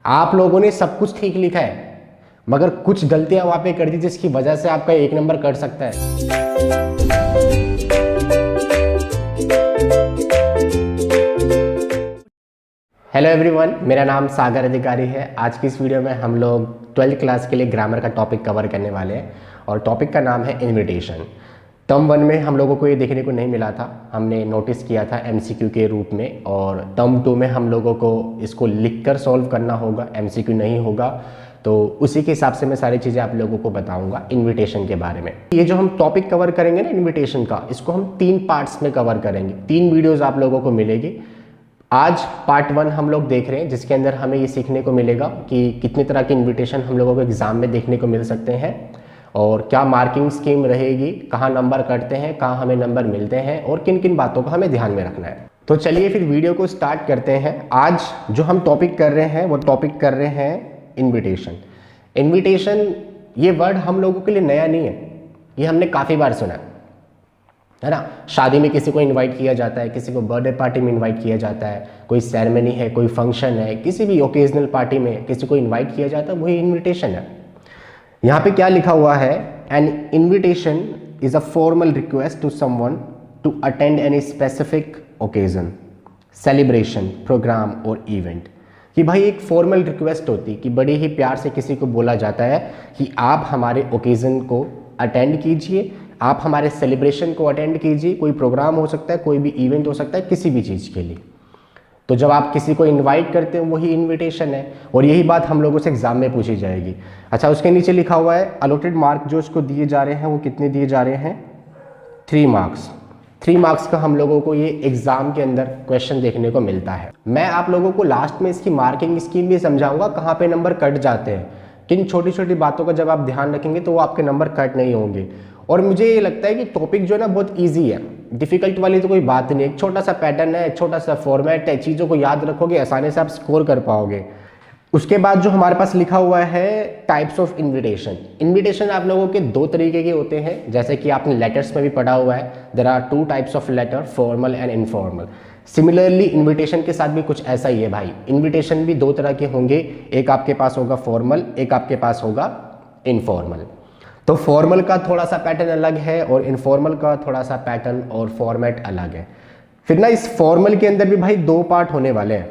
आप लोगों ने सब कुछ ठीक लिखा है मगर कुछ गलतियां वहां पे कर दी जिसकी वजह से आपका 1 नंबर कट सकता है। हेलो एवरीवन, मेरा नाम सागर अधिकारी है। आज की इस वीडियो में हम लोग 12th क्लास के लिए ग्रामर का टॉपिक कवर करने वाले हैं और टॉपिक का नाम है इन्विटेशन। टर्म 1 में हम लोगों को ये देखने को नहीं मिला था, हमने नोटिस किया था एमसीक्यू के रूप में, और टर्म 2 में हम लोगों को इसको लिखकर सॉल्व करना होगा, एमसीक्यू नहीं होगा। तो उसी के हिसाब से मैं सारी चीज़ें आप लोगों को बताऊंगा इन्विटेशन के बारे में। ये जो हम टॉपिक कवर करेंगे ना इन्विटेशन का, इसको हम 3 पार्ट्स में कवर करेंगे, 3 वीडियोज़ आप लोगों को मिलेगी। आज पार्ट 1 हम लोग देख रहे हैं जिसके अंदर हमें ये सीखने को मिलेगा कि कितनी तरह के इन्विटेशन हम लोगों को एग्जाम में देखने को मिल सकते हैं और क्या मार्किंग स्कीम रहेगी, कहाँ नंबर कटते हैं, कहाँ हमें नंबर मिलते हैं और किन किन बातों को हमें ध्यान में रखना है। तो चलिए फिर वीडियो को स्टार्ट करते हैं। आज जो हम टॉपिक कर रहे हैं वो टॉपिक कर रहे हैं इन्विटेशन। इन्विटेशन ये वर्ड हम लोगों के लिए नया नहीं है, ये हमने काफ़ी बार सुना है ना। शादी में किसी को इनवाइट किया जाता है, किसी को बर्थडे पार्टी में इनवाइट किया जाता है, कोई सेरेमनी है, कोई फंक्शन है, किसी भी ओकेजनल पार्टी में किसी को इनवाइट किया जाता है, वही इनविटेशन है। यहाँ पे क्या लिखा हुआ है, an invitation is a formal request to someone to attend any specific occasion, celebration, program और इवेंट। कि भाई एक फॉर्मल रिक्वेस्ट होती कि बड़े ही प्यार से किसी को बोला जाता है कि आप हमारे ओकेजन को अटेंड कीजिए, आप हमारे सेलिब्रेशन को अटेंड कीजिए। कोई प्रोग्राम हो सकता है, कोई भी इवेंट हो सकता है, किसी भी चीज़ के लिए। तो जब आप किसी को इनवाइट करते हैं वही इनविटेशन है, और यही बात हम लोगों से एग्जाम में पूछी जाएगी। अच्छा, उसके नीचे लिखा हुआ है अलॉटेड मार्क जो इसको दिए जा रहे हैं वो कितने दिए जा रहे हैं, 3 मार्क्स। 3 मार्क्स का हम लोगों को ये एग्जाम के अंदर क्वेश्चन देखने को मिलता है। मैं आप लोगों को लास्ट में इसकी मार्किंग स्कीम भी समझाऊंगा, कहाँ पे नंबर कट जाते हैं। किन छोटी छोटी बातों का जब आप ध्यान रखेंगे तो वो आपके नंबर कट नहीं होंगे। और मुझे ये लगता है कि टॉपिक जो है ना बहुत इजी है, डिफिकल्ट वाली तो कोई बात नहीं। एक छोटा सा पैटर्न है, छोटा सा फॉर्मेट है, चीज़ों को याद रखोगे आसानी से आप स्कोर कर पाओगे। उसके बाद जो हमारे पास लिखा हुआ है टाइप्स ऑफ इन्विटेशन। इन्विटेशन आप लोगों के 2 तरीके के होते हैं, जैसे कि आपने लेटर्स में भी पढ़ा हुआ है। There are 2 types of letter, formal and informal. Similarly invitation के साथ भी कुछ ऐसा ही है भाई। इन्विटेशन भी 2 तरह के होंगे, एक आपके पास होगा फॉर्मल, एक आपके पास होगा इनफॉर्मल। तो फॉर्मल का थोड़ा सा पैटर्न अलग है और इनफॉर्मल का थोड़ा सा पैटर्न और फॉर्मेट अलग है। फिर ना इस फॉर्मल के अंदर भी भाई 2 पार्ट होने वाले हैं।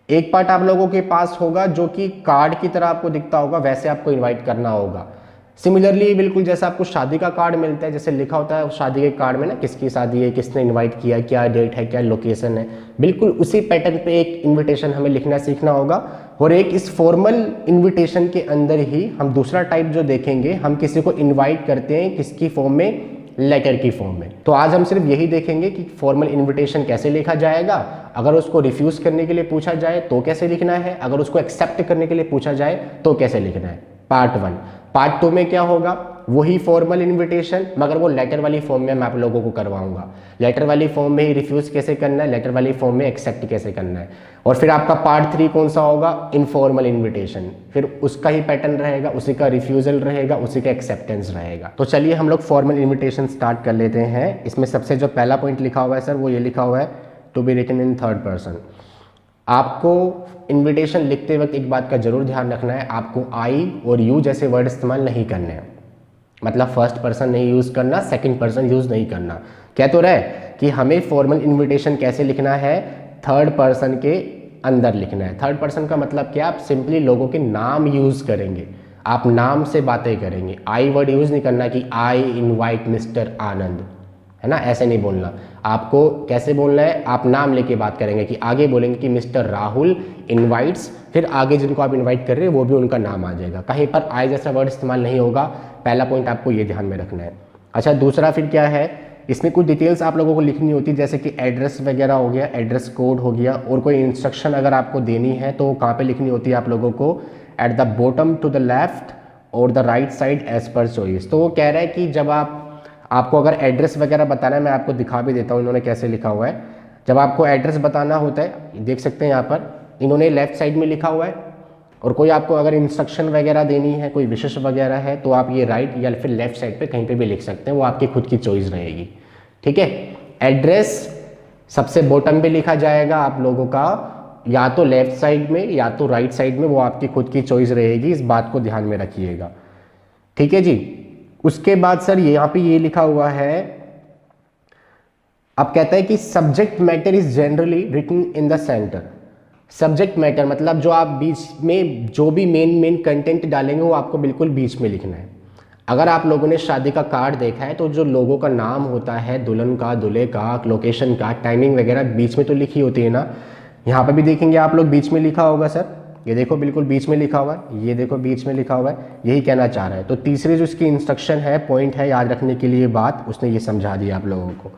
एक पार्ट आप लोगों के पास होगा जो कि कार्ड की तरह आपको दिखता होगा, वैसे आपको इनवाइट करना होगा। सिमिलरली बिल्कुल जैसा आपको शादी का कार्ड मिलता है, जैसे लिखा होता है शादी के कार्ड में ना किसकी शादी है, किसने इनवाइट किया, क्या डेट है, क्या लोकेशन है, बिल्कुल उसी पैटर्न पे एक इनविटेशन हमें लिखना सीखना होगा। और एक इस फॉर्मल इनविटेशन के अंदर ही हम दूसरा टाइप जो देखेंगे, हम किसी को इनवाइट करते हैं किसकी फॉर्म में, लेटर की फॉर्म में। तो आज हम सिर्फ यही देखेंगे कि फॉर्मल इनविटेशन कैसे लिखा जाएगा, अगर उसको रिफ्यूज़ करने के लिए पूछा जाए तो कैसे लिखना है, अगर उसको एक्सेप्ट करने के लिए पूछा जाए तो कैसे लिखना है। पार्ट 1। पार्ट 2 में क्या होगा, वही फॉर्मल इनविटेशन मगर वो लेटर वाली फॉर्म में मैं आप लोगों को करवाऊंगा। लेटर वाली फॉर्म में ही रिफ्यूज़ कैसे करना है, लेटर वाली फॉर्म में एक्सेप्ट कैसे करना है। और फिर आपका पार्ट 3 कौन सा होगा, इनफॉर्मल इनविटेशन। फिर उसका ही पैटर्न रहेगा, उसी का रिफ्यूज़ल रहेगा, उसी का एक्सेप्टेंस रहेगा। तो चलिए हम लोग फॉर्मल इनविटेशन स्टार्ट कर लेते हैं। इसमें सबसे जो पहला पॉइंट लिखा हुआ है सर, वो ये लिखा हुआ है to be written in 3rd person. आपको इनविटेशन लिखते वक्त एक बात का जरूर ध्यान रखना है, आपको आई और यू जैसे वर्ड इस्तेमाल नहीं करने हैं। मतलब 1st पर्सन नहीं यूज़ करना, 2nd पर्सन यूज़ नहीं करना। कह तो रहे कि हमें फॉर्मल इनविटेशन कैसे लिखना है, 3rd पर्सन के अंदर लिखना है। 3rd पर्सन का मतलब क्या, आप सिंपली लोगों के नाम यूज़ करेंगे, आप नाम से बातें करेंगे। आई वर्ड यूज़ नहीं करना कि आई इनवाइट मिस्टर आनंद, है ना, ऐसे नहीं बोलना। आपको कैसे बोलना है, आप नाम लेके बात करेंगे कि आगे बोलेंगे कि मिस्टर राहुल इनवाइट्स, फिर आगे जिनको आप इनवाइट कर रहे हैं वो भी उनका नाम आ जाएगा। कहीं पर आई जैसा वर्ड इस्तेमाल नहीं होगा। पहला पॉइंट आपको ये ध्यान में रखना है। अच्छा, दूसरा फिर क्या है, इसमें कुछ डिटेल्स आप लोगों को लिखनी होती है, जैसे कि एड्रेस वगैरह हो गया, एड्रेस कोड हो गया, और कोई इंस्ट्रक्शन अगर आपको देनी है तो कहाँ पे लिखनी होती है आप लोगों को, at the bottom to the left और द राइट साइड एज पर चॉइस। तो वो कह रहा है कि जब आपको अगर एड्रेस वगैरह बताना है, मैं आपको दिखा भी देता हूँ इन्होंने कैसे लिखा हुआ है। जब आपको एड्रेस बताना होता है, देख सकते हैं यहाँ पर इन्होंने लेफ्ट साइड में लिखा हुआ है, और कोई आपको अगर इंस्ट्रक्शन वगैरह देनी है, कोई विशेष वगैरह है, तो आप ये राइट या फिर लेफ्ट साइड पे कहीं पे भी लिख सकते हैं, वो आपकी खुद की चॉइस रहेगी। ठीक है, एड्रेस सबसे बॉटम पे लिखा जाएगा आप लोगों का, या तो लेफ्ट साइड में या तो राइट साइड में, वो आपकी खुद की चॉइस रहेगी, इस बात को ध्यान में रखिएगा। ठीक है जी। उसके बाद सर यहाँ पे ये लिखा हुआ है, अब कहता है कि subject matter is generally written in the centre. Subject matter मतलब जो आप बीच में जो भी मेन कंटेंट डालेंगे वो आपको बिल्कुल बीच में लिखना है। अगर आप लोगों ने शादी का कार्ड देखा है तो जो लोगों का नाम होता है, दुल्हन का, दूल्हे का, लोकेशन का, टाइमिंग वगैरह बीच में तो लिखी होती है ना। यहाँ पर भी देखेंगे आप लोग बीच में लिखा होगा सर, ये देखो बिल्कुल बीच में लिखा हुआ है, ये देखो बीच में लिखा हुआ है, यही कहना चाह रहा है। तो तीसरी जो इसकी इंस्ट्रक्शन है, पॉइंट है याद रखने के लिए बात, उसने ये समझा दिया आप लोगों को।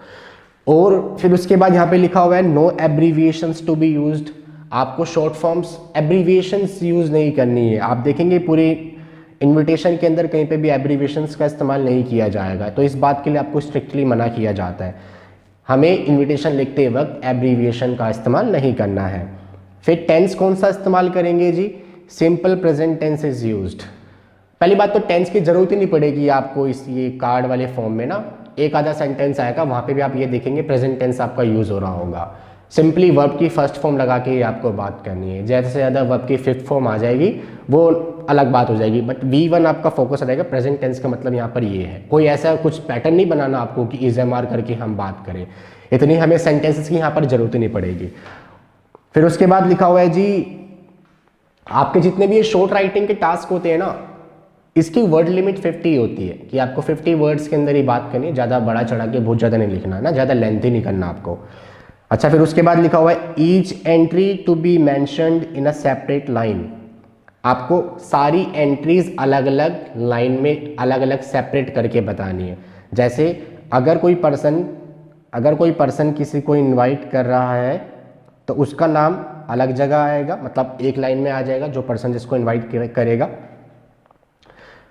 और फिर उसके बाद यहाँ पे लिखा हुआ है no abbreviations to be used. आपको शॉर्ट फॉर्म्स एब्रीविएशंस यूज़ नहीं करनी है। आप देखेंगे पूरे इन्विटेशन के अंदर कहीं पे भी एब्रीविएशंस का इस्तेमाल नहीं किया जाएगा, तो इस बात के लिए आपको स्ट्रिक्टली मना किया जाता है। हमें इन्विटेशन लिखते वक्त एब्रीविएशन का इस्तेमाल नहीं करना है। फिर टेंस कौन सा इस्तेमाल करेंगे जी, simple present tense is used. पहली बात तो टेंस की जरूरत ही नहीं पड़ेगी आपको इस ये कार्ड वाले फॉर्म में ना, एक आधा सेंटेंस आएगा वहाँ पे भी आप ये देखेंगे प्रेजेंट टेंस आपका यूज़ हो रहा होगा। सिंपली वर्ब की फर्स्ट फॉर्म लगा के आपको बात करनी है। ज़्यादा से ज़्यादा वर्ब की फिफ्थ फॉर्म आ जाएगी वो अलग बात हो जाएगी, बट V1 आपका फोकस रहेगा। प्रेजेंट टेंस का मतलब यहाँ पर ये है, कोई ऐसा कुछ पैटर्न नहीं बनाना आपको कि इज एम आर करके हम बात करें, इतनी हमें सेंटेंसेस की यहाँ पर जरूरत ही नहीं पड़ेगी। फिर उसके बाद लिखा हुआ है जी, आपके जितने भी ये शॉर्ट राइटिंग के टास्क होते हैं ना, इसकी वर्ड लिमिट 50 होती है कि आपको 50 वर्ड्स के अंदर ही बात करनी है, ज़्यादा बड़ा चढ़ा के बहुत ज़्यादा नहीं लिखना है ना, ज़्यादा लेंथी नहीं करना आपको। अच्छा, फिर उसके बाद लिखा हुआ है each entry to be mentioned in a separate line. आपको सारी एंट्रीज अलग अलग लाइन में अलग अलग सेपरेट करके बतानी है। जैसे अगर कोई पर्सन किसी को इनवाइट कर रहा है तो उसका नाम अलग जगह आएगा, मतलब एक लाइन में आ जाएगा जो पर्सन जिसको इनवाइट करेगा।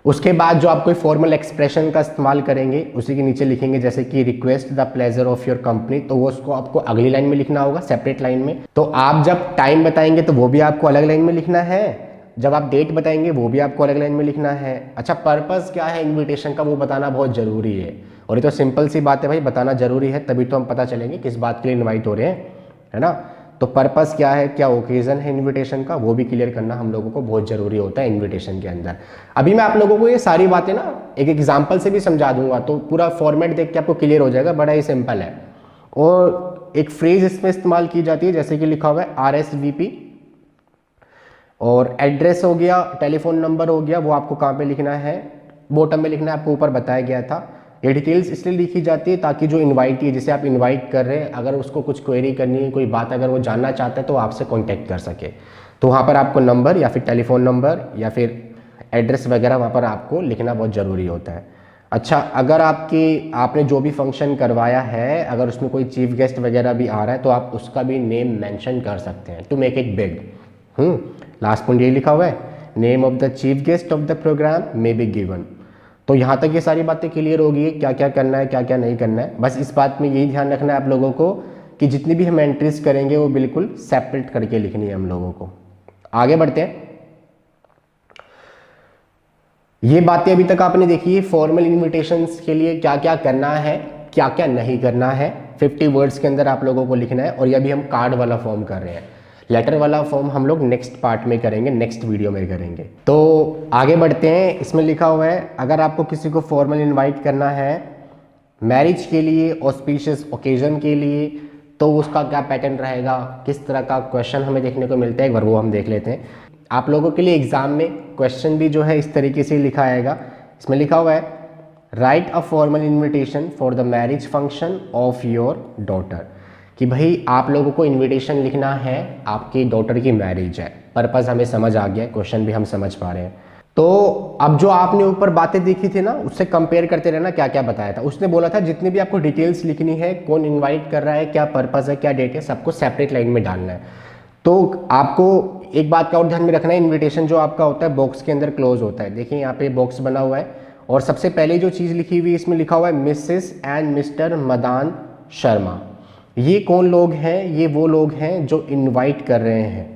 उसके बाद जो आप कोई फॉर्मल एक्सप्रेशन का इस्तेमाल करेंगे उसी के नीचे लिखेंगे, जैसे कि request the pleasure of your company, तो वो उसको आपको अगली लाइन में लिखना होगा, सेपरेट लाइन में। तो आप जब टाइम बताएंगे तो वो भी आपको अलग लाइन में लिखना है, जब आप डेट बताएंगे वो भी आपको अलग लाइन में लिखना है। अच्छा, पर्पस क्या है इन्विटेशन का वो बताना बहुत ज़रूरी है, और ये तो सिंपल सी बात है भाई, बताना ज़रूरी है तभी तो हम पता चलेंगे किस बात के लिए इन्वाइट हो रहे हैं, है ना। तो पर्पस क्या है, क्या ओकेजन है इनविटेशन का, वो भी क्लियर करना हम लोगों को बहुत ज़रूरी होता है इनविटेशन के अंदर। अभी मैं आप लोगों को ये सारी बातें ना एक एग्जांपल से भी समझा दूंगा, तो पूरा फॉर्मेट देख के आपको क्लियर हो जाएगा, बड़ा ही सिंपल है। और एक फ्रेज इसमें इस्तेमाल की जाती है, जैसे कि लिखा हुआ है RSVP, और एड्रेस हो गया, टेलीफोन नंबर हो गया, वो आपको कहाँ पे लिखना है, बॉटम में लिखना है, आपको ऊपर बताया गया था। ये डिटेल्स इसलिए लिखी जाती है ताकि जो इनवाइटी है, जिसे आप इनवाइट कर रहे हैं, अगर उसको कुछ क्वेरी करनी है, कोई बात अगर वो जानना चाहता है तो आपसे कांटेक्ट कर सके। तो वहाँ पर आपको नंबर या फिर टेलीफोन नंबर या फिर एड्रेस वगैरह वहाँ पर आपको लिखना बहुत ज़रूरी होता है। अच्छा, अगर आपने जो भी फंक्शन करवाया है, अगर उसमें कोई चीफ गेस्ट वगैरह भी आ रहा है तो आप उसका भी नेम मेंशन कर सकते हैं to make it big. Last point ये लिखा हुआ है, name of the chief guest of the program may be given. तो यहाँ तक ये सारी बातें क्लियर होगी, क्या क्या करना है क्या क्या नहीं करना है। बस इस बात में यही ध्यान रखना है आप लोगों को कि जितनी भी हम एंट्रीज करेंगे वो बिल्कुल सेपरेट करके लिखनी है हम लोगों को। आगे बढ़ते हैं। ये बातें अभी तक आपने देखी है, फॉर्मल इन्विटेशंस के लिए क्या क्या करना है क्या क्या नहीं करना है, 50 वर्ड्स के अंदर आप लोगों को लिखना है। और ये अभी हम कार्ड वाला फॉर्म कर रहे हैं, लेटर वाला फॉर्म हम लोग नेक्स्ट पार्ट में करेंगे, नेक्स्ट वीडियो में करेंगे। तो आगे बढ़ते हैं। इसमें लिखा हुआ है, अगर आपको किसी को फॉर्मल इनवाइट करना है मैरिज के लिए, ऑस्पिशियस ओकेजन के लिए, तो उसका क्या पैटर्न रहेगा, किस तरह का क्वेश्चन हमें देखने को मिलता है, एक बार वो हम देख लेते हैं। आप लोगों के लिए एग्जाम में क्वेश्चन भी जो है इस तरीके से लिखा आएगा। इसमें लिखा हुआ है, right a formal invitation for the marriage function of your daughter, कि भाई आप लोगों को इनविटेशन लिखना है, आपकी डॉटर की मैरिज है। पर्पस हमें समझ आ गया, क्वेश्चन भी हम समझ पा रहे हैं। तो अब जो आपने ऊपर बातें देखी थी ना, उससे कंपेयर करते रहना क्या क्या बताया था। उसने बोला था जितनी भी आपको डिटेल्स लिखनी है, कौन इनवाइट कर रहा है, क्या पर्पस है, क्या डेट है, सबको सेपरेट लाइन में डालना है। तो आपको एक बात का और ध्यान में रखना है, इन्विटेशन जो आपका होता है बॉक्स के अंदर क्लोज होता है। देखिए यहाँ पे बॉक्स बना हुआ है, और सबसे पहले जो चीज़ लिखी हुई इसमें लिखा हुआ है Mrs and Mr Madan Sharma. ये कौन लोग हैं, ये वो लोग हैं जो इनवाइट कर रहे हैं,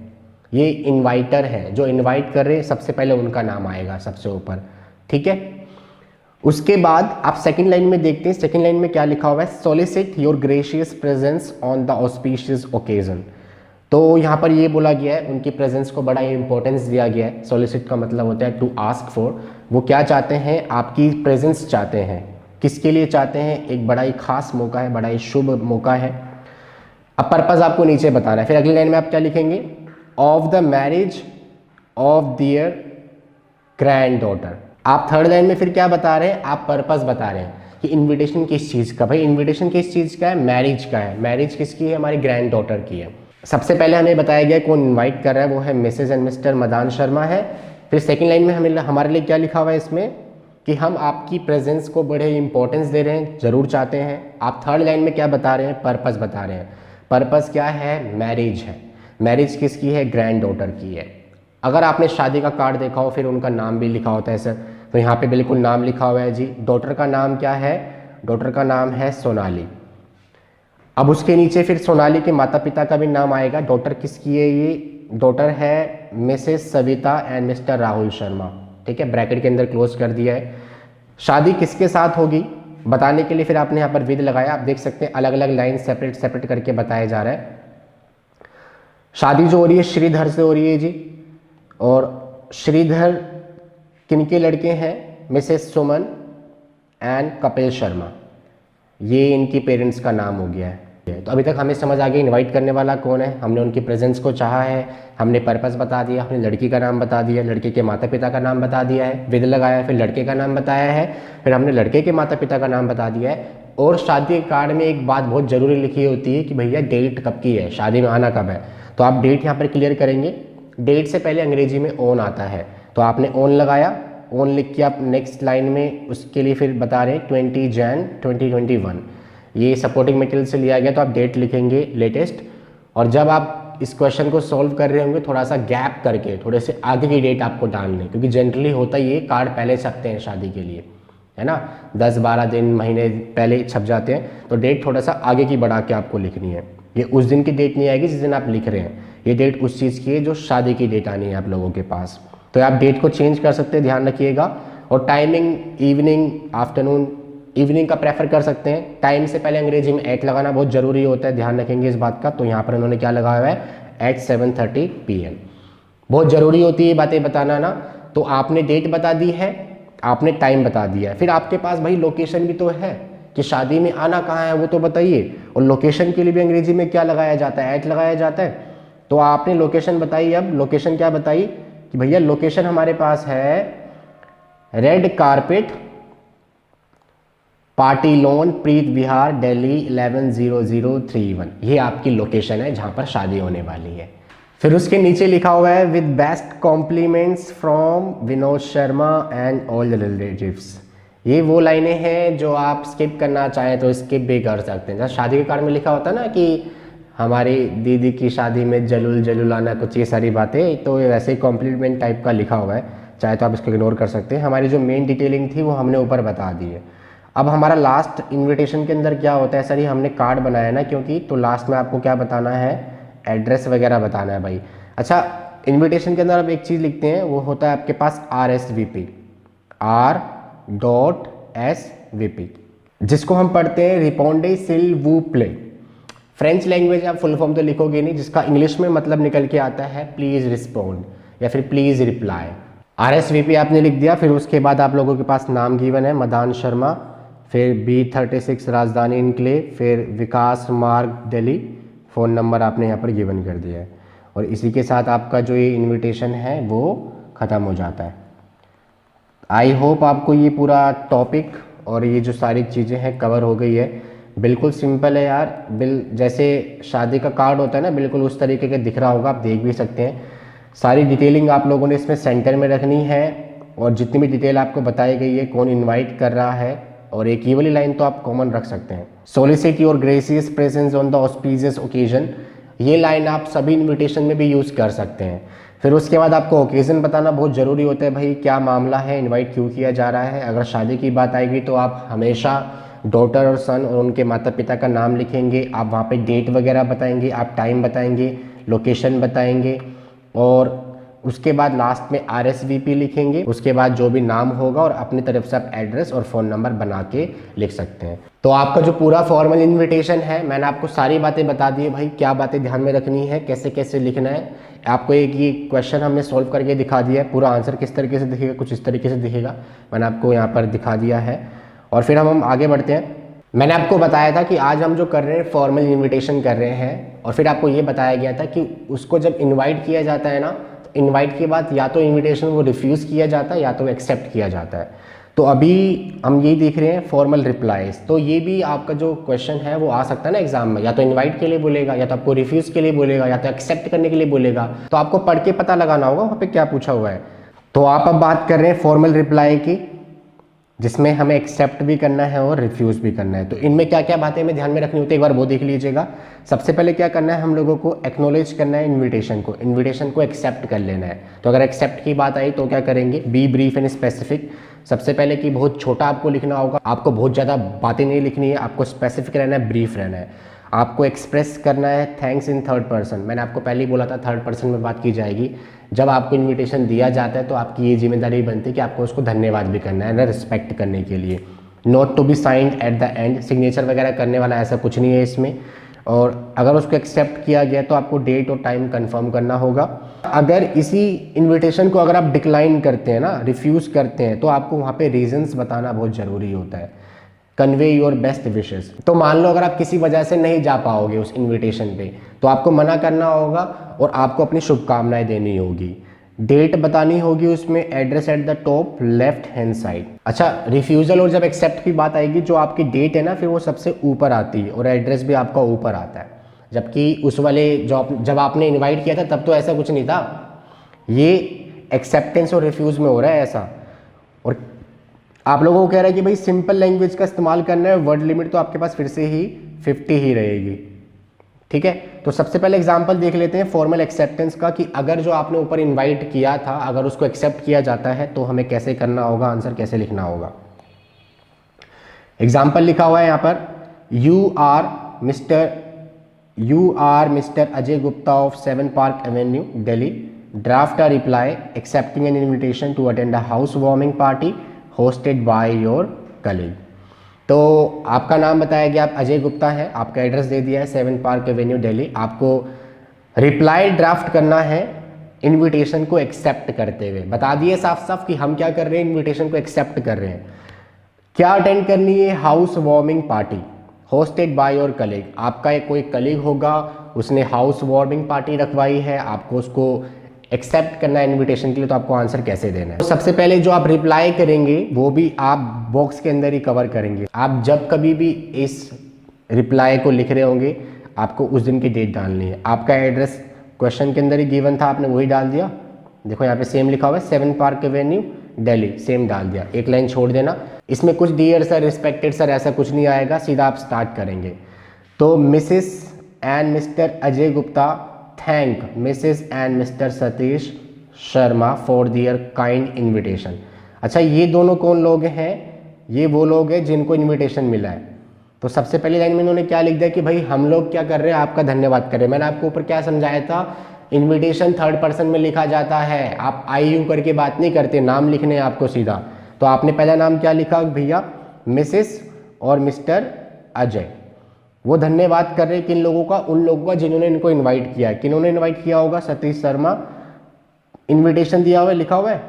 ये इनवाइटर हैं जो इनवाइट कर रहे हैं, सबसे पहले उनका नाम आएगा सबसे ऊपर, ठीक है। उसके बाद आप सेकंड लाइन में देखते हैं, सेकंड लाइन में क्या लिखा हुआ है, solicit your gracious presence on the auspicious occasion. तो यहाँ पर ये बोला गया है, उनकी प्रेजेंस को बड़ा इंपॉर्टेंस दिया गया है। सोलिसिट का मतलब होता है टू आस्क फॉर। वो क्या चाहते हैं, आपकी प्रेजेंस चाहते हैं। किसके लिए चाहते हैं, एक बड़ा ही खास मौका है, बड़ा ही शुभ मौका है। अब पर्पज़ आपको नीचे बताना है। फिर अगली लाइन में आप क्या लिखेंगे, of the marriage of their granddaughter. आप थर्ड लाइन में फिर क्या बता रहे हैं, आप पर्पज़ बता रहे हैं कि इन्विटेशन किस चीज़ का, भाई इन्विटेशन किस चीज़ का है, मैरिज का है। मैरिज किसकी है, हमारी ग्रैंड डॉटर की है। सबसे पहले हमें बताया गया कौन इनवाइट कर रहा है, वो है Mrs and Mr Madan Sharma है। फिर सेकंड लाइन में हमें हमारे लिए क्या लिखा हुआ है इसमें कि हम आपकी प्रेजेंस को बड़े इंपॉर्टेंस दे रहे हैं, ज़रूर चाहते हैं। आप थर्ड लाइन में क्या बता रहे हैं, पर्पज़ बता रहे हैं। पर्पज़ क्या है, मैरिज है। मैरिज किसकी है, ग्रैंड डॉटर की है। अगर आपने शादी का कार्ड देखा हो, फिर उनका नाम भी लिखा होता है सर, तो यहाँ पे बिल्कुल नाम लिखा हुआ है जी। डॉटर का नाम क्या है, डॉटर का नाम है सोनाली। अब उसके नीचे फिर सोनाली के माता पिता का भी नाम आएगा। डॉटर किसकी है, ये डॉटर है Mrs Savita and mister Rahul Sharma, ठीक है, ब्रैकेट के अंदर क्लोज कर दिया है। शादी किसके साथ होगी बताने के लिए फिर आपने यहाँ पर विद लगाया। आप देख सकते हैं अलग अलग लाइन सेपरेट सेपरेट करके बताया जा रहा है। शादी जो हो रही है श्रीधर से हो रही है जी, और श्रीधर किनके लड़के हैं, Mrs Suman and Kapil Sharma, ये इनकी पेरेंट्स का नाम हो गया है। तो अभी तक हमें समझ आ गई इनवाइट करने वाला कौन है, हमने उनकी प्रेजेंस को चाहा है, हमने पर्पस बता दिया, हमने लड़की का नाम बता दिया, लड़के के माता पिता का नाम बता दिया है, विद लगाया, फिर लड़के का नाम बताया है, फिर हमने लड़के के माता पिता का नाम बता दिया है। और शादी कार्ड में एक बात बहुत ज़रूरी लिखी होती है कि भैया डेट कब की है, शादी में आना कब है, तो आप डेट यहाँ पर क्लियर करेंगे। डेट से पहले अंग्रेजी में ऑन आता है, तो आपने ऑन लगाया, ऑन लिख के आप नेक्स्ट लाइन में उसके लिए फिर बता रहे हैं 20 जैन 2021, ये सपोर्टिंग मटेरियल से लिया गया, तो आप डेट लिखेंगे लेटेस्ट। और जब आप इस क्वेश्चन को सॉल्व कर रहे होंगे थोड़ा सा गैप करके थोड़े से आगे की डेट आपको डालनी, क्योंकि जनरली होता ये कार्ड पहले छपते हैं शादी के लिए, है ना, 10-12 दिन महीने पहले छप जाते हैं, तो डेट थोड़ा सा आगे की बढ़ा के आपको लिखनी है। ये उस दिन की डेट नहीं आएगी जिस दिन आप लिख रहे हैं, ये डेट उस चीज़ की है जो शादी की डेट आनी है आप लोगों के पास। तो आप डेट को चेंज कर सकते हैं, ध्यान रखिएगा। और टाइमिंग इवनिंग, आफ्टरनून, इवनिंग का प्रेफर कर सकते हैं। टाइम से पहले अंग्रेजी में एट लगाना बहुत ज़रूरी होता है, ध्यान रखेंगे इस बात का। तो यहाँ पर उन्होंने क्या लगाया हुआ है, एट 7:30 PM, बहुत ज़रूरी होती है ये बातें बताना ना। तो आपने डेट बता दी है, आपने टाइम बता दिया है, फिर आपके पास भाई लोकेशन भी तो है कि शादी में आना कहाँ है वो तो बताइए। और लोकेशन के लिए भी अंग्रेजी में क्या लगाया जाता है, एट लगाया जाता है। तो आपने लोकेशन बताई, अब लोकेशन क्या बताई कि भैया लोकेशन हमारे पास है रेड कारपेट पार्टी लॉन प्रीत विहार दिल्ली 110031, ये आपकी लोकेशन है जहां पर शादी होने वाली है। फिर उसके नीचे लिखा हुआ है with best compliments from Vinod Sharma and all the relatives. ये वो लाइनें हैं जो आप स्किप करना चाहें तो स्किप भी कर सकते हैं। जैसे शादी के कार्ड में लिखा होता है ना कि हमारी दीदी की शादी में जलूल जलूल आना, कुछ ये सारी बातें, तो वैसे ही कॉम्प्लीमेंट टाइप का लिखा हुआ है, चाहे तो आप इसको इग्नोर कर सकते हैं। हमारी जो मेन डिटेलिंग थी वो हमने ऊपर बता दी है। अब हमारा लास्ट इनविटेशन के अंदर क्या होता है, सर ये हमने कार्ड बनाया ना क्योंकि, तो लास्ट में आपको क्या बताना है, एड्रेस वगैरह बताना है भाई। अच्छा, इनविटेशन के अंदर आप एक चीज़ लिखते हैं, वो होता है आपके पास RSVP, R.SVP, जिसको हम पढ़ते हैं रिपोंडे सिल वू प्ले। फ्रेंच लैंग्वेज आप फुल फॉर्म तो लिखोगे नहीं, जिसका इंग्लिश में मतलब निकल के आता है प्लीज़ रिस्पोंड या फिर प्लीज़ रिप्लाई। RSVP आपने लिख दिया। फिर उसके बाद आप लोगों के पास नाम गिवन है मदान शर्मा, फिर B36 राजधानी इनक्लेव, फिर विकास मार्ग दिल्ली, फ़ोन नंबर आपने यहाँ पर गिवन कर दिया है। और इसी के साथ आपका जो ये इनविटेशन है वो ख़त्म हो जाता है। आई होप आपको ये पूरा टॉपिक और ये जो सारी चीज़ें हैं कवर हो गई है। बिल्कुल सिंपल है यार, जैसे शादी का कार्ड होता है ना, बिल्कुल उस तरीके का दिख रहा होगा, आप देख भी सकते हैं। सारी डिटेलिंग आप लोगों ने इसमें सेंटर में रखनी है, और जितनी भी डिटेल आपको बताई गई है, कौन इनवाइट कर रहा है, और एक ये वाली लाइन तो आप कॉमन रख सकते हैं, solicit your gracious presence on the auspicious occasion. ये लाइन आप सभी इनविटेशन में भी यूज़ कर सकते हैं। फिर उसके बाद आपको ओकेज़न बताना बहुत ज़रूरी होता है, भाई क्या मामला है, इनवाइट क्यों किया जा रहा है। अगर शादी की बात आएगी तो आप हमेशा डॉटर और सन और उनके माता पिता का नाम लिखेंगे, आप वहाँ पे डेट वगैरह बताएंगे, आप टाइम बताएंगे, लोकेशन बताएंगे, और उसके बाद लास्ट में RSVP लिखेंगे। उसके बाद जो भी नाम होगा और अपनी तरफ से आप एड्रेस और फ़ोन नंबर बना के लिख सकते हैं। तो आपका जो पूरा फॉर्मल इनविटेशन है, मैंने आपको सारी बातें बता दी है भाई, क्या बातें ध्यान में रखनी है, कैसे कैसे लिखना है। आपको एक ये क्वेश्चन हमने सॉल्व करके दिखा दिया है, पूरा आंसर किस तरीके से दिखेगा, कुछ इस तरीके से दिखेगा, मैंने आपको यहाँ पर दिखा दिया है। और फिर हम आगे बढ़ते हैं। मैंने आपको बताया था कि आज हम जो कर रहे हैं फॉर्मल इन्विटेशन कर रहे हैं, और फिर आपको ये बताया गया था कि उसको जब इन्वाइट किया जाता है ना, तो इन्वाइट के बाद या तो इन्विटेशन वो रिफ्यूज़ किया जाता है या तो एक्सेप्ट किया जाता है। तो अभी हम यही देख रहे हैं फॉर्मल रिप्लाईज। तो ये भी आपका जो क्वेश्चन है वो आ सकता है ना एग्जाम में, या तो इनवाइट के लिए बोलेगा, या तो आपको रिफ्यूज़ के लिए बोलेगा, या तो एक्सेप्ट करने के लिए बोलेगा। तो आपको पढ़ के पता लगाना होगा वहाँ पे क्या पूछा हुआ है। तो आप अब बात कर रहे हैं फॉर्मल रिप्लाई की, जिसमें हमें एक्सेप्ट भी करना है और रिफ्यूज़ भी करना है। तो इनमें क्या क्या बातें हमें ध्यान में रखनी होती है, एक बार वो देख लीजिएगा। सबसे पहले क्या करना है, हम लोगों को एक्नॉलेज करना है इन्विटेशन को एक्सेप्ट कर लेना है। तो अगर एक्सेप्ट की बात आई तो क्या करेंगे, बी ब्रीफ एंड स्पेसिफिक। सबसे पहले कि बहुत छोटा आपको लिखना होगा, आपको बहुत ज़्यादा बातें नहीं लिखनी है, आपको स्पेसिफिक रहना है, ब्रीफ रहना है। आपको एक्सप्रेस करना है थैंक्स इन थर्ड पर्सन। मैंने आपको पहले ही बोला था थर्ड पर्सन में बात की जाएगी। जब आपको इनविटेशन दिया जाता है तो आपकी ये जिम्मेदारी बनती है कि आपको उसको धन्यवाद भी करना है ना, रिस्पेक्ट करने के लिए। Note to be signed at the end, signature वगैरह करने वाला ऐसा कुछ नहीं है इसमें। और अगर उसको एक्सेप्ट किया गया तो आपको डेट और टाइम कंफर्म करना होगा। अगर इसी इनविटेशन को अगर आप डिक्लाइन करते हैं ना, रिफ्यूज़ करते हैं, तो आपको वहाँ पे रीजंस बताना बहुत ज़रूरी होता है। Convey your best wishes. तो मान लो अगर आप किसी वजह से नहीं जा पाओगे उस इनविटेशन पे, तो आपको मना करना होगा और आपको अपनी शुभकामनाएं देनी होगी। डेट बतानी होगी उसमें, address at the top left hand side. अच्छा, रिफ्यूज़ल और जब एक्सेप्ट की बात आएगी, जो आपकी डेट है ना फिर वो सबसे ऊपर आती है और एड्रेस भी आपका ऊपर आता है। जबकि उस वाले जब आपने इनवाइट किया था तब तो ऐसा कुछ नहीं था, ये एक्सेप्टेंस और रिफ्यूज़ में हो रहा है ऐसा। और आप लोगों को कह रहा है कि भाई सिंपल लैंग्वेज का इस्तेमाल करना है, वर्ड लिमिट तो आपके पास फिर से ही 50 ही रहेगी। ठीक है, तो सबसे पहले एग्जांपल देख लेते हैं फॉर्मल एक्सेप्टेंस का, कि अगर जो आपने ऊपर इनवाइट किया था अगर उसको एक्सेप्ट किया जाता है तो हमें कैसे करना होगा, आंसर कैसे लिखना होगा। एग्जांपल लिखा हुआ है यहाँ पर, you are Mr Ajay Gupta of 7 Park Avenue Delhi, draft a reply accepting an invitation to attend a house warming party hosted by your colleague. तो आपका नाम बताया गया, आप अजय गुप्ता हैं, आपका एड्रेस दे दिया है 7 पार्क एवेन्यू दिल्ली। आपको रिप्लाई ड्राफ्ट करना है इनविटेशन को एक्सेप्ट करते हुए। बता दिए साफ साफ कि हम क्या कर रहे हैं, इनविटेशन को एक्सेप्ट कर रहे हैं। क्या अटेंड करनी है, house warming party hosted by your colleague. आपका एक कोई कलीग होगा, उसने हाउस वार्मिंग पार्टी रखवाई है, आपको उसको एक्सेप्ट करना है इनविटेशन के लिए। तो आपको आंसर कैसे देना है, तो सबसे पहले जो आप रिप्लाई करेंगे वो भी आप बॉक्स के अंदर ही कवर करेंगे। आप जब कभी भी इस रिप्लाई को लिख रहे होंगे आपको उस दिन की डेट डालनी है। आपका एड्रेस क्वेश्चन के अंदर ही गिवन था, आपने वही डाल दिया। देखो यहाँ पे सेम लिखा हुआ है 7 पार्क एवेन्यू दिल्ली, सेम डाल दिया, एक लाइन छोड़ देना। इसमें कुछ डियर सर, रिस्पेक्टेड सर ऐसा कुछ नहीं आएगा, सीधा आप स्टार्ट करेंगे। तो Mrs and Mr Ajay Gupta thank Mrs and Mr Satish Sharma for their kind invitation. अच्छा, ये दोनों कौन लोग हैं, ये वो लोग हैं जिनको इन्विटेशन मिला है। तो सबसे पहली लाइन में इन्होंने क्या लिख दिया कि भाई हम लोग क्या कर रहे हैं, आपका धन्यवाद कर रहे हैं। मैंने आपको ऊपर क्या समझाया था, इन्विटेशन थर्ड पर्सन में लिखा जाता है, आप आई यू करके बात नहीं करते, नाम लिखने हैं आपको सीधा। तो आपने पहला नाम क्या लिखा भैया, मिसेस और मिस्टर अजय। वो धन्यवाद कर रहे हैं किन लोगों का, उन लोगों का जिन्होंने इनको इनवाइट किया है। किन्होंने इनवाइट किया होगा, सतीश शर्मा। इनविटेशन दिया हुआ है, लिखा हुआ है।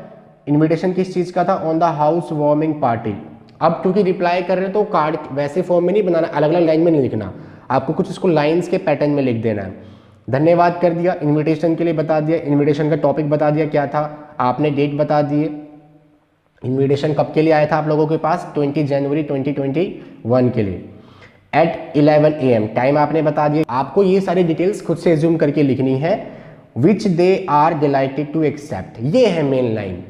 इनविटेशन किस चीज़ का था, on the house warming party. अब क्योंकि रिप्लाई कर रहे हैं तो कार्ड वैसे फॉर्म में नहीं बनाना, अलग अलग लाइन में नहीं लिखना, आपको कुछ इसको लाइन्स के पैटर्न में लिख देना है। धन्यवाद कर दिया, इन्विटेशन के लिए बता दिया, इन्विटेशन का टॉपिक बता दिया क्या था, आपने डेट बता दिए। इन्विटेशन कब के लिए आया था आप लोगों के पास, 20 जनवरी 2021 के लिए एट 11 AM, टाइम आपने बता दिया। आपको ये सारी डिटेल्स खुद से एज्यूम करके लिखनी है। Which they are delighted to accept, ये है मेन लाइन।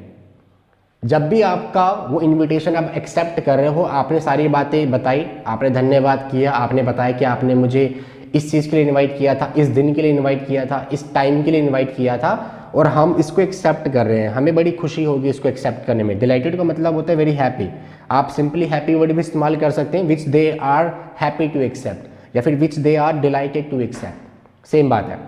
जब भी आपका वो इनविटेशन आप एक्सेप्ट कर रहे हो, आपने सारी बातें बताई, आपने धन्यवाद किया, आपने बताया कि आपने मुझे इस चीज़ के लिए इनवाइट किया था, इस दिन के लिए इनवाइट किया था, इस टाइम के लिए इनवाइट किया था, और हम इसको एक्सेप्ट कर रहे हैं, हमें बड़ी खुशी होगी इसको एक्सेप्ट करने में। डिलाइटेड का मतलब होता है वेरी हैप्पी। आप सिंपली हैप्पी वर्ड भी इस्तेमाल कर सकते हैं, which they are happy to accept, या फिर which they are delighted to accept, same बात है।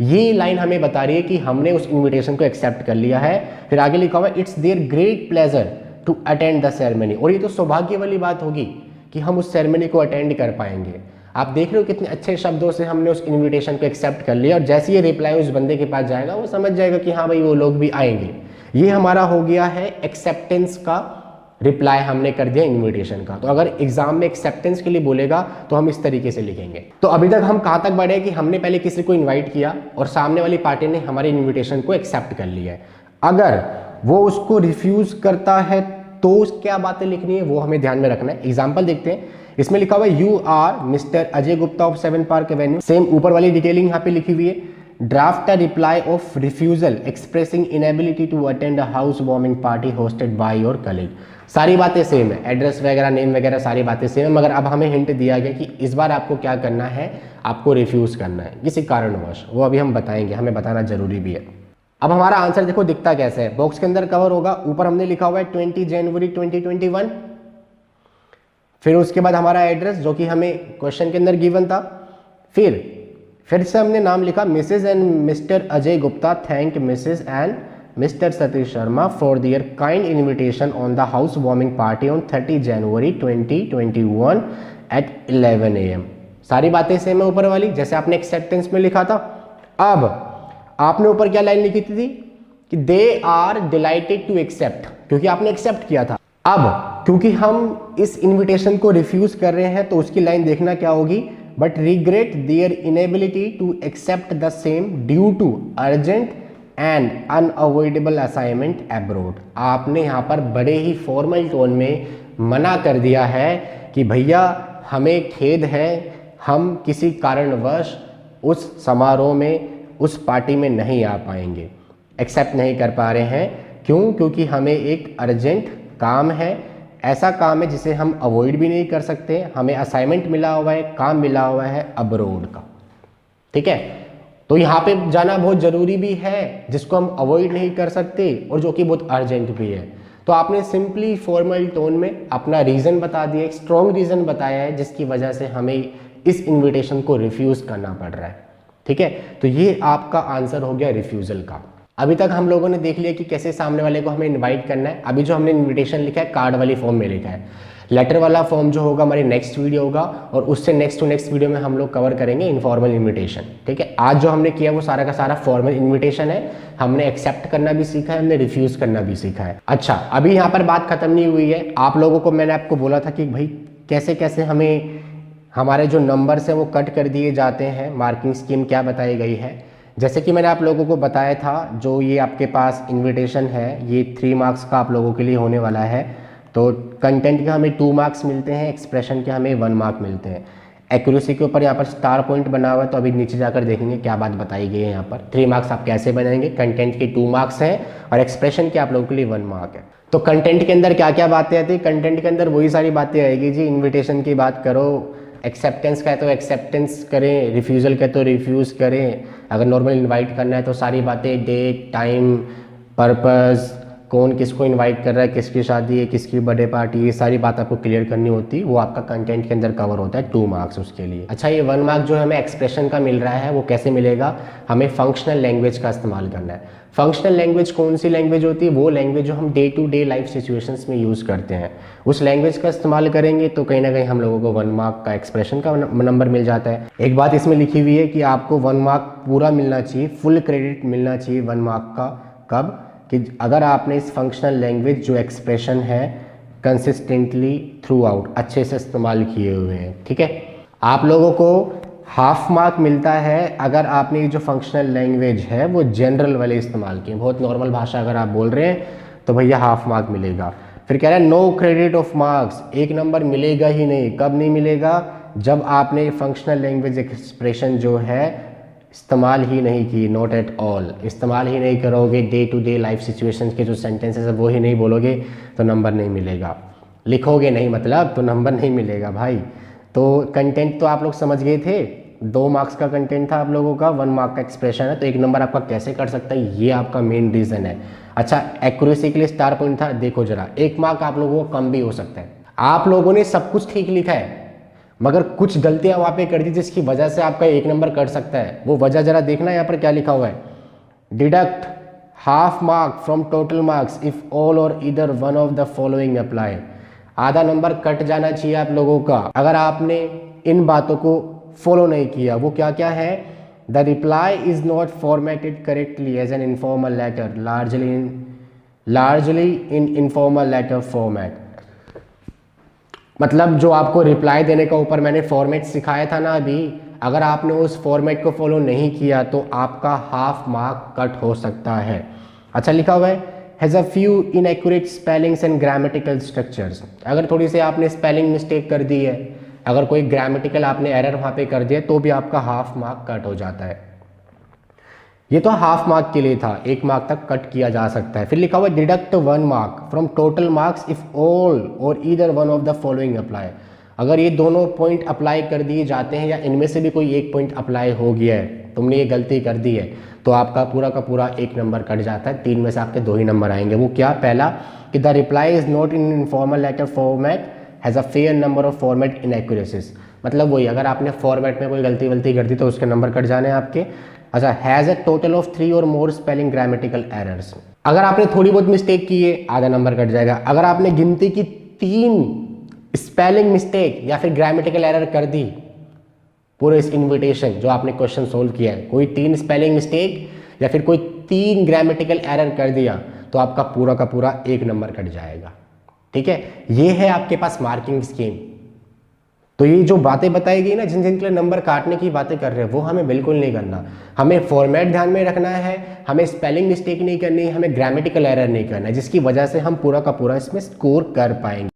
ये लाइन हमें बता रही है कि हमने उस इनविटेशन को एक्सेप्ट कर लिया है। फिर आगे लिखा हुआ है it's their great pleasure to attend the ceremony. और ये तो सौभाग्य वाली बात होगी कि हम उस सेरेमनी को अटेंड कर पाएंगे। आप देख रहे हो कितने अच्छे शब्दों से हमने उस इनविटेशन को एक्सेप्ट कर लिया, और जैसे ये रिप्लाई उस बंदे के पास जाएगा वो समझ जाएगा कि हाँ भाई वो लोग भी आएंगे। ये हमारा हो गया है एक्सेप्टेंस का रिप्लाई, हमने कर दिया इनविटेशन का। तो अगर एग्जाम में एक्सेप्टेंस के लिए बोलेगा तो हम इस तरीके से लिखेंगे। तो अभी तक हम कहाँ तक बढ़े कि हमने पहले किसी को इन्वाइट किया और सामने वाली पार्टी ने हमारे इन्विटेशन को एक्सेप्ट कर लिया है। अगर वो उसको रिफ्यूज करता है तो क्या बातें लिखनी है वो हमें ध्यान में रखना है। एग्जाम्पल देखते हैं, इसमें लिखा हुआ है you are Mr Ajay Gupta of 7 Park Avenue. Same ऊपर वाली डिटेलिंग यहाँ पे लिखी हुई है, draft a reply of refusal expressing inability to attend a house warming party hosted by your colleague. सारी बातें सेम है, एड्रेस वगैरह नेम वगैरह सारी बातें सेम है, मगर अब हमें हिंट दिया गया कि इस बार आपको क्या करना है, आपको रिफ्यूज करना है किसी कारणवश। वो अभी हम बताएंगे, हमें बताना जरूरी भी है। अब हमारा आंसर देखो दिखता कैसे है, बॉक्स के अंदर कवर होगा, ऊपर हमने लिखा हुआ है 20 जनवरी 2021, फिर उसके बाद हमारा एड्रेस जो कि हमें क्वेश्चन के अंदर गिवन था, फिर से हमने नाम लिखा Mrs and Mr Ajay Gupta thank Mrs and Mr Satish Sharma for their kind invitation on the house warming party on 30 January 2021 at 11 AM। सारी बातें सेम है ऊपर वाली, जैसे आपने एक्सेप्टेंस में लिखा था। अब आपने ऊपर क्या लाइन लिखी थी कि they are delighted to accept, क्योंकि आपने एक्सेप्ट किया था। अब क्योंकि हम इस इन्विटेशन को रिफ्यूज कर रहे हैं तो उसकी लाइन देखना क्या होगी, but regret their inability to accept the same due to urgent and unavoidable assignment abroad. आपने यहाँ पर बड़े ही फॉर्मल टोन में मना कर दिया है कि भैया हमें खेद है, हम किसी कारणवश उस समारोह में, उस पार्टी में नहीं आ पाएंगे, एक्सेप्ट नहीं कर पा रहे हैं। क्यों? क्योंकि हमें एक अर्जेंट काम है, ऐसा काम है जिसे हम अवॉइड भी नहीं कर सकते, हमें असाइनमेंट मिला हुआ है, काम मिला हुआ है अब्रोड का। ठीक है, तो यहाँ पे जाना बहुत जरूरी भी है जिसको हम अवॉइड नहीं कर सकते और जो कि बहुत अर्जेंट भी है। तो आपने सिंपली फॉर्मल टोन में अपना रीज़न बता दिया, एक स्ट्रॉन्ग रीज़न बताया है जिसकी वजह से हमें इस इन्विटेशन को रिफ्यूज़ करना पड़ रहा है। ठीक है, तो ये आपका आंसर हो गया रिफ्यूज़ल का। अभी तक हम लोगों ने देख लिया कि कैसे सामने वाले को हमें इनवाइट करना है। अभी जो हमने इनविटेशन लिखा है कार्ड वाली फॉर्म में लिखा है, लेटर वाला फॉर्म जो होगा हमारी नेक्स्ट वीडियो होगा, और उससे नेक्स्ट टू नेक्स्ट वीडियो में हम लोग कवर करेंगे इनफॉर्मल इनविटेशन। ठीक है, आज जो हमने किया वो सारा का सारा फॉर्मल इनविटेशन है। हमने एक्सेप्ट करना भी सीखा है, हमने रिफ्यूज़ करना भी सीखा है। अच्छा, अभी यहाँ पर बात खत्म नहीं हुई है। आप लोगों को मैंने आपको बोला था कि भाई कैसे कैसे हमें हमारे जो नंबर्स हैं वो कट कर दिए जाते हैं, मार्किंग स्कीम क्या बताई गई है। जैसे कि मैंने आप लोगों को बताया था, जो ये आपके पास इनविटेशन है ये 3 मार्क्स का आप लोगों के लिए होने वाला है। तो कंटेंट के हमें 2 मार्क्स मिलते हैं, एक्सप्रेशन के हमें 1 मार्क मिलते हैं। एक्यूरेसी के ऊपर यहाँ पर स्टार पॉइंट बना हुआ है, तो अभी नीचे जाकर देखेंगे क्या बात बताई गई है। यहाँ पर 3 मार्क्स आप कैसे बनाएंगे, कंटेंट के 2 मार्क्स हैं और एक्सप्रेशन के आप लोगों के लिए 1 मार्क है। तो कंटेंट के अंदर क्या क्या बातें आती है, कंटेंट के अंदर वही सारी बातें आएगी जी। इन्विटेशन की बात करो, एक्सेप्टेंस का है तो एक्सेप्टेंस करें, रिफ्यूज़ल का है तो रिफ्यूज़ करें, अगर नॉर्मल इनवाइट करना है तो सारी बातें, डेट, टाइम, पर्पस, कौन किसको इनवाइट कर रहा है, किसकी शादी है, किसकी बर्थडे पार्टी, ये सारी बात आपको क्लियर करनी होती है। वो आपका कंटेंट के अंदर कवर होता है, 2 मार्क्स उसके लिए। अच्छा, ये 1 मार्क जो हमें एक्सप्रेशन का मिल रहा है वो कैसे मिलेगा, हमें फंक्शनल लैंग्वेज का इस्तेमाल करना है। फंक्शनल लैंग्वेज कौन सी लैंग्वेज होती है, वो लैंग्वेज जो हम day to day life situations में यूज़ करते हैं, उस लैंग्वेज का इस्तेमाल करेंगे तो कहीं ना कहीं हम लोगों को 1 मार्क का एक्सप्रेशन का नंबर मिल जाता है। एक बात इसमें लिखी हुई है कि आपको 1 मार्क पूरा मिलना चाहिए, फुल क्रेडिट मिलना चाहिए 1 मार्क का। कब? कि अगर आपने इस फंक्शनल लैंग्वेज जो एक्सप्रेशन है कंसिस्टेंटली थ्रू आउट अच्छे से इस्तेमाल किए हुए हैं। ठीक है, आप लोगों को हाफ मार्क मिलता है अगर आपने जो फंक्शनल लैंग्वेज है वो जनरल वाले इस्तेमाल किए, बहुत नॉर्मल भाषा अगर आप बोल रहे हैं तो भैया हाफ मार्क मिलेगा। फिर कह रहा है no credit of marks, 1 number मिलेगा ही नहीं। कब नहीं मिलेगा? जब आपने फंक्शनल लैंग्वेज एक्सप्रेशन जो है इस्तेमाल ही नहीं की, नॉट एट ऑल, इस्तेमाल ही नहीं करोगे, day to day life situations के जो सेंटेंसेस है वो ही नहीं बोलोगे तो नंबर नहीं मिलेगा। लिखोगे नहीं मतलब तो नंबर नहीं मिलेगा भाई। तो कंटेंट तो आप लोग समझ गए थे, 2 मार्क्स का कंटेंट था आप लोगों का, 1 मार्क का एक्सप्रेशन है, तो 1 नंबर आपका कैसे कर सकता है, ये आपका मेन रीज़न है। अच्छा, एक्यूरेसी के लिए स्टार पॉइंट था, देखो जरा 1 मार्क आप लोगों को कम भी हो सकता है। आप लोगों ने सब कुछ ठीक लिखा है मगर कुछ गलतियां वहाँ पे कर दी जिसकी वजह से आपका 1 नंबर कट सकता है। वो वजह जरा देखना, यहाँ पर क्या लिखा हुआ है, deduct half mark from total marks if all or either one of the following apply. आधा नंबर कट जाना चाहिए आप लोगों का अगर आपने इन बातों को फॉलो नहीं किया। वो क्या क्या है? The reply is not formatted correctly as an informal letter, largely in informal letter format. मतलब जो आपको रिप्लाई देने का ऊपर मैंने फॉर्मेट सिखाया था ना अभी, अगर आपने उस फॉर्मेट को फॉलो नहीं किया तो आपका हाफ मार्क कट हो सकता है। अच्छा लिखा हुआ है has a few inaccurate spellings and grammatical structures. अगर थोड़ी सी आपने स्पेलिंग मिस्टेक कर दी है, अगर कोई ग्रामेटिकल आपने एरर वहाँ पे कर दिया तो भी आपका हाफ मार्क कट हो जाता है। ये तो हाफ मार्क के लिए था, 1 मार्क तक कट किया जा सकता है। फिर लिखा हुआ deduct 1 mark from total marks if all or either one of the following apply. अगर ये दोनों पॉइंट अप्लाई कर दिए जाते हैं या इनमें से भी कोई एक पॉइंट अप्लाई हो गया है, तुमने ये गलती कर दी है, तो आपका पूरा का पूरा 1 नंबर कट जाता है। 3 में से आपके 2 ही नंबर आएंगे। वो क्या? पहला कि the reply is not in informal letter format has a fair number of format inaccuracies. मतलब वही, अगर आपने फॉर्मेट में कोई गलती कर दी तो उसके नंबर कट जाने आपके। अच्छा, हैज़ ए टोटल ऑफ 3 और मोर स्पेलिंग ग्रामेटिकल एरर्स। अगर आपने थोड़ी बहुत मिस्टेक की है, आधा नंबर कट जाएगा। अगर आपने गिनती की 3 स्पेलिंग मिस्टेक या फिर ग्रामेटिकल एरर कर दी पूरे इस इन्विटेशन जो आपने क्वेश्चन सोल्व किया है, कोई 3 स्पेलिंग मिस्टेक या फिर कोई 3 ग्रामेटिकल एरर कर दिया, तो आपका पूरा का पूरा 1 नंबर कट जाएगा। ठीक है, ये है आपके पास मार्किंग स्कीम। तो ये जो बातें बताई गई ना, जिन जिन के लिए नंबर काटने की बातें कर रहे हैं, वो हमें बिल्कुल नहीं करना। हमें फॉर्मेट ध्यान में रखना है, हमें स्पेलिंग मिस्टेक नहीं करनी है, हमें ग्रामेटिकल एरर नहीं करना है, जिसकी वजह से हम पूरा का पूरा इसमें स्कोर कर पाएंगे।